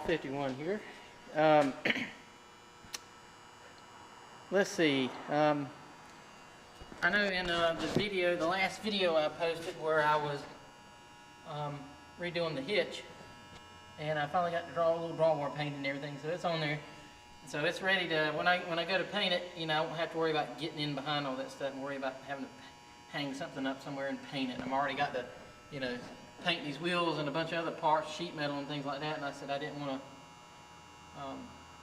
51 here. Let's see. I know in the last video I posted where I was redoing the hitch, and I finally got to draw a little drawbar paint and everything, so it's on there. So it's ready to, when I go to paint it, you know, I won't have to worry about getting in behind all that stuff and worry about having to hang something up somewhere and paint it. I've already got to, you know, paint these wheels and a bunch of other parts, sheet metal and things like that, and I said I didn't want to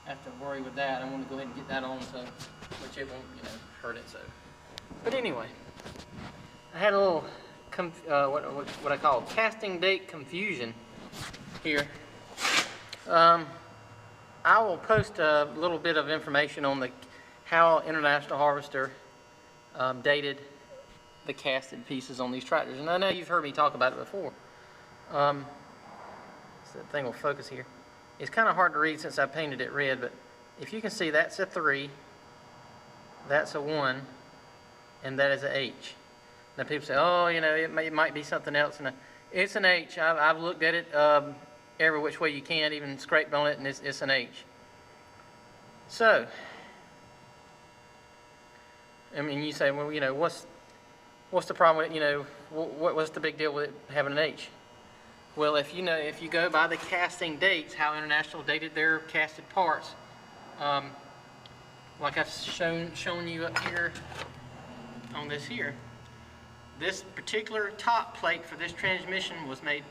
have to worry with that. I want to go ahead and get that on, so which it won't, you know, hurt it. So, but anyway, I had a little what I call casting date confusion here. I will post a little bit of information on how International Harvester dated the casted pieces on these tractors, and I know you've heard me talk about it before. So the thing will focus here. It's kind of hard to read since I painted it red, but if you can see, that's a 3, that's a 1, and that is a H. Now people say, oh, you know, it might be something else, and it's an H. I've looked at it every which way you can, even scraped on it, and it's an H. So, I mean, you say, well, you know, what's the problem with it? You know, what's the big deal with it having an H? Well, if you go by the casting dates, how International dated their casted parts, like I've shown you up here on this here, this particular top plate for this transmission was made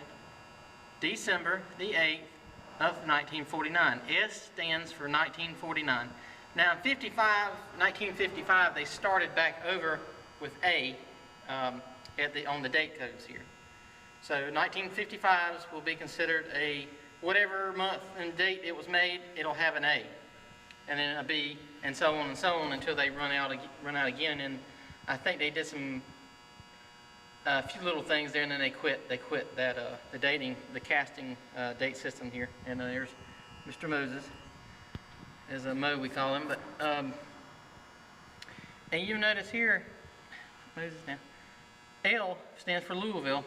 December the 8th of 1949. S stands for 1949. Now in 1955, they started back over with A on the date codes here. So 1955s will be considered a, whatever month and date it was made, it'll have an A, and then a B, and so on until they run out again. And I think they did a few little things there, and then they quit that the casting date system here. And there's Mr. Moses, as a Mo we call him. But and you notice here, Moses now, L stands for Louisville,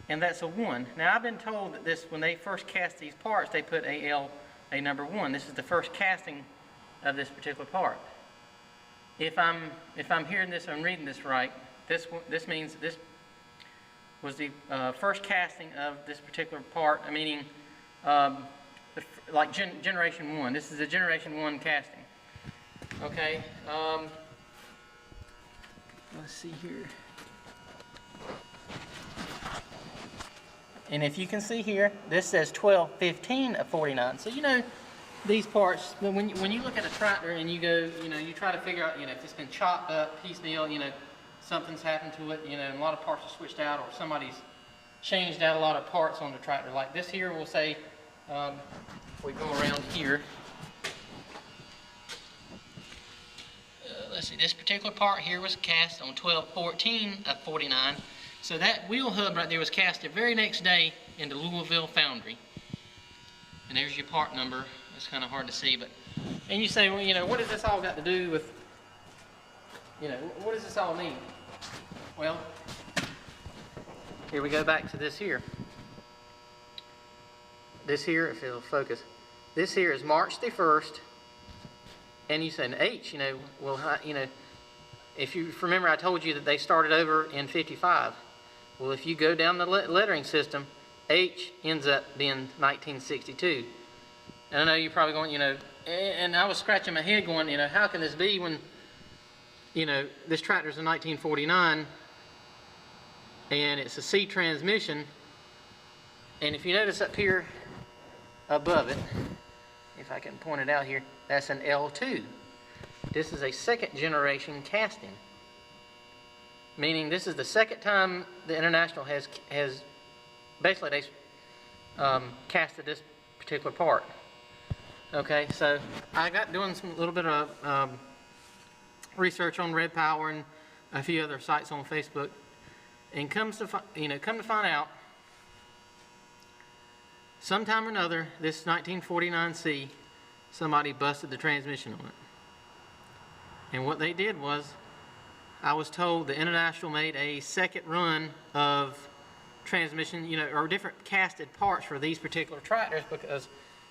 and that's a 1. Now I've been told that this, when they first cast these parts, they put a number 1. This is the first casting of this particular part. If I'm hearing this, I'm reading this right, this means this was the first casting of this particular part, meaning like generation 1. This is a generation 1 casting. Okay. Let's see here. And if you can see here, this says 12/15 of 49. So you know these parts, when you look at a tractor and you go, you know, you try to figure out, you know, if it's been chopped up, piecemeal, you know, something's happened to it, you know, and a lot of parts are switched out, or somebody's changed out a lot of parts on the tractor. Like this here, we'll say, if we go around here, let's see, this particular part here was cast on 12/14 of 49. So that wheel hub right there was cast the very next day into Louisville Foundry. And there's your part number. It's kind of hard to see, but, and you say, well, you know, what does this all got to do with, you know, what does this all mean? Well, here we go back to this here. This here, if it'll focus, this here is March the 1st, and you say an H, you know, well, you know, if you remember, I told you that they started over in 55. Well, if you go down the lettering system, H ends up being 1962. And I know you're probably going, you know, and I was scratching my head going, you know, how can this be when, you know, this tractor's a 1949 and it's a C transmission. And if you notice up here above it, if I can point it out here, that's an L2. This is a second generation casting, meaning this is the second time the International has basically they casted this particular part. Okay, so I got doing some little bit of research on Red Power and a few other sites on Facebook, and come to find out, sometime or another, this 1949C, somebody busted the transmission on it. And what they did was, I was told the International made a second run of transmission, you know, or different casted parts for these particular tractors, because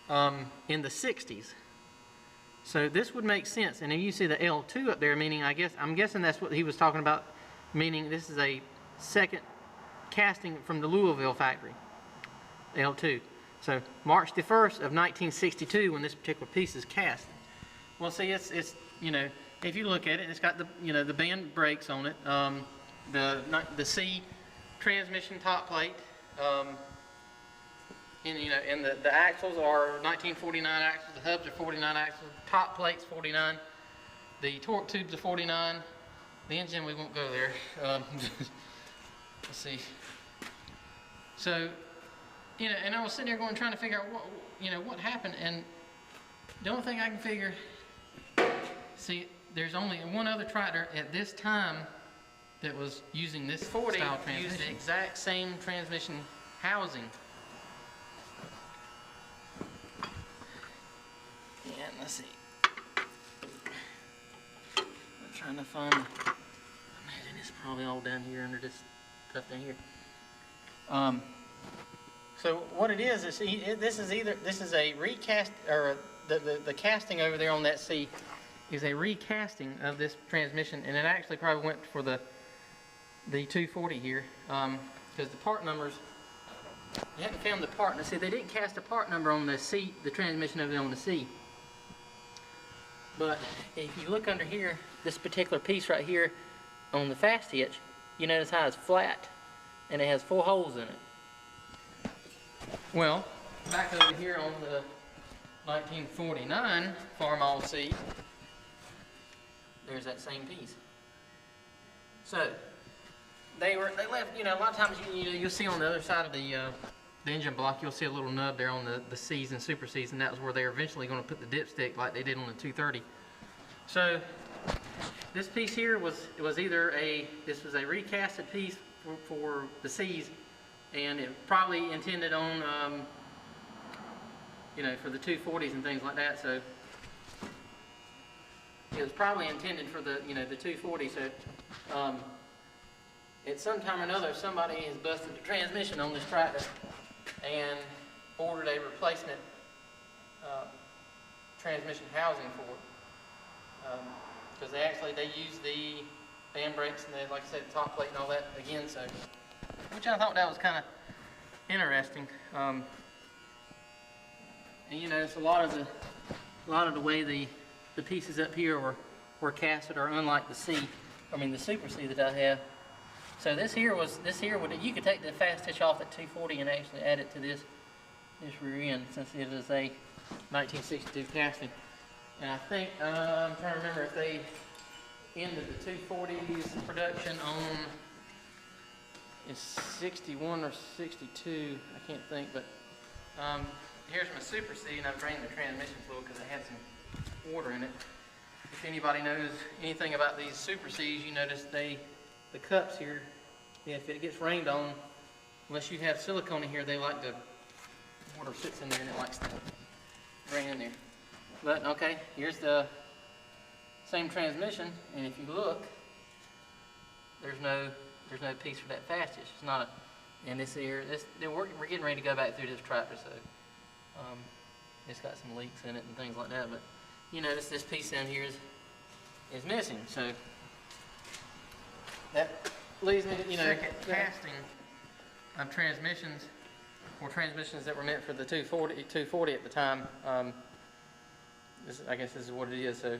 in the 60s. So this would make sense. And if you see the L2 up there, meaning I'm guessing that's what he was talking about, meaning this is a second casting from the Louisville factory, L2. So March the 1st of 1962 when this particular piece is cast. Well, see, it's you know, if you look at it, it's got the, you know, the band brakes on it, the C transmission top plate, and you know, and the axles are 1949 axles, the hubs are 49 axles, top plate's 49, the torque tubes are 49, the engine, we won't go there. Let's see. So, you know, and I was sitting there trying to figure out what, you know, what happened, and the only thing I can figure, see, there's only one other tractor at this time that was using this style transmission. Used the exact same transmission housing. And let's see. I'm trying to find. I imagine it's probably all down here under this stuff down here. So what it is this is a recast, or the casting over there on that C is a recasting of this transmission, and it actually probably went for the 240 here, because the part numbers, they hadn't found the part. Now see, they didn't cast a part number on the C, the transmission over there on the C. But if you look under here, this particular piece right here on the fast hitch, you notice how it's flat, and it has 4 holes in it. Well, back over here on the 1949 Farmall C, there's that same piece. So they left, you know, a lot of times you'll see on the other side of the engine block, you'll see a little nub there on the C's and Super C's, and that was where they're eventually going to put the dipstick like they did on the 230. So this piece here was either this was a recasted piece for the C's, and it probably intended on you know, for the 240s and things like that. So it was probably intended for the, you know, the 240. So at some time or another, somebody has busted the transmission on this tractor and ordered a replacement transmission housing for it, because they use the band brakes and they, like I said, the top plate and all that again. So, which I thought that was kind of interesting. And you notice a lot of the way the pieces up here were casted are unlike the C, I mean the Super C that I have. So this here would, you could take the fast hitch off at 240 and actually add it to this rear end, since it is a 1962 casting. And I think, I'm trying to remember if they ended the 240s production on, it's 61 or 62, I can't think, but here's my Super C, and I've drained the transmission fluid because it had some water in it. If anybody knows anything about these Super C's, you notice the cups here, if it gets rained on, unless you have silicone in here, they like to, water sits in there and it likes to drain in there. But okay, here's the same transmission, and if you look, there's no piece for that fast hitch. It's not a, and this here, we're getting ready to go back through this tractor, so it's got some leaks in it and things like that. But you notice this piece down here is missing, so that leads me to, you know, casting of transmissions, or transmissions that were meant for the 240 at the time. I guess this is what it is. So,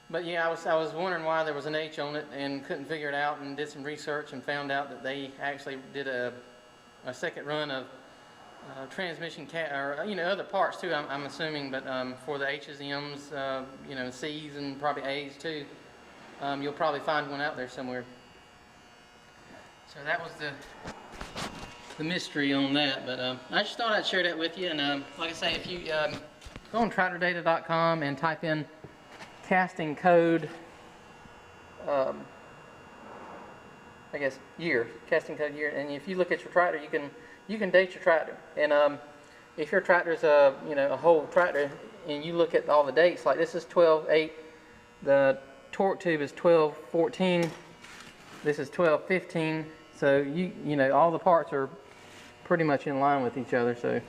but yeah, I was wondering why there was an H on it and couldn't figure it out, and did some research and found out that they actually did a second run of transmission or you know, other parts too, I'm assuming, but for the H's, M's, you know, C's and probably A's too. You'll probably find one out there somewhere. So that was the mystery on that. But I just thought I'd share that with you. And like I say, if you go on tractordata.com and type in casting code, I guess casting code year, and if you look at your tractor, you can date your tractor. And if your tractor is a whole tractor, and you look at all the dates, like this is 12/8, the torque tube is 12/14, this is 12/15. So you know, all the parts are pretty much in line with each other. So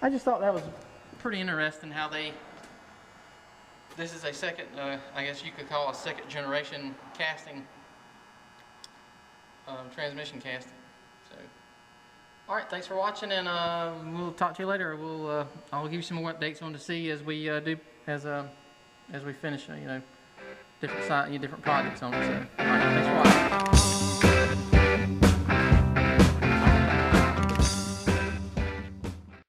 I just thought that was pretty interesting how this is a second, I guess you could call a second generation casting, transmission casting. So, all right, thanks for watching, and we'll talk to you later. I'll give you some more updates on the C as we as we finish, different projects on it. So, all right, thanks for watching.